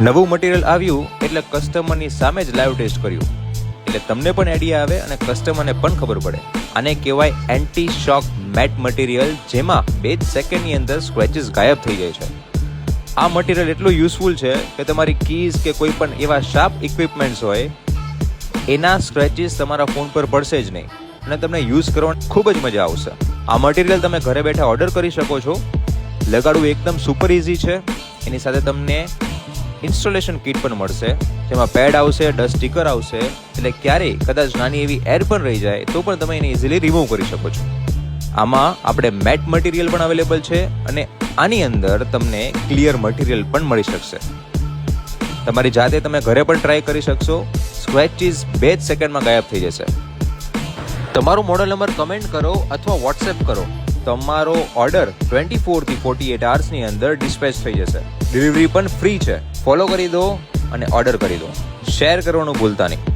નવું મટીરિયલ આવ્યું એટલે કસ્ટમરની સામે જ લાઈવ ટેસ્ટ કર્યું, એટલે તમને પણ આઈડિયા આવે અને કસ્ટમરને પણ ખબર પડે. આને કહેવાય એન્ટી શોક મેટ મટીરિયલ, જેમાં 2 સેકન્ડની અંદર સ્ક્રેચીસ ગાયબ થઈ જાય છે. આ મટીરિયલ એટલું યુઝફુલ છે કે તમારી કીઝ કે કોઈ પણ એવા શાર્પ ઇક્વિપમેન્ટ્સ હોય એના સ્ક્રેચીસ તમારા ફોન પર પડશે જ નહીં અને તમને યુઝ કરવાની ખૂબ જ મજા આવશે. આ મટીરિયલ તમે ઘરે બેઠા ઓર્ડર કરી શકો છો. લગાડવું એકદમ સુપર ઇઝી છે. એની સાથે તમને ઇન્સ્ટોલેશન કિટ પણ મળશે, જેમાં પેડ આવશે, ડસ્ટ સ્ટીકર આવશે, એટલે ક્યારેય કદાચ નાની એવી એર પણ રહી જાય તો પણ તમે એને ઇઝીલી રિમૂવ કરી શકો છો. આમાં આપણે મેટ મટીરિયલ પણ અવેલેબલ છે અને આની અંદર તમને ક્લિયર મટીરિયલ પણ મળી શકશે. તમારી જાતે તમે ઘરે પણ ટ્રાય કરી શકશો. સ્ક્રેચીસ 2 સેકન્ડમાં ગાયબ થઈ જશે. તમારો મોડલ નંબર કમેન્ટ કરો અથવા વોટ્સએપ કરો. તમારો ઓર્ડર 24 થી 48 અવર્સની અંદર ડિસ્પેચ થઈ જશે. ડિલિવરી પણ ફ્રી છે. ફોલો કરી દો અને ઓર્ડર કરી દો. શેર કરવાનું ભૂલતા નહીં.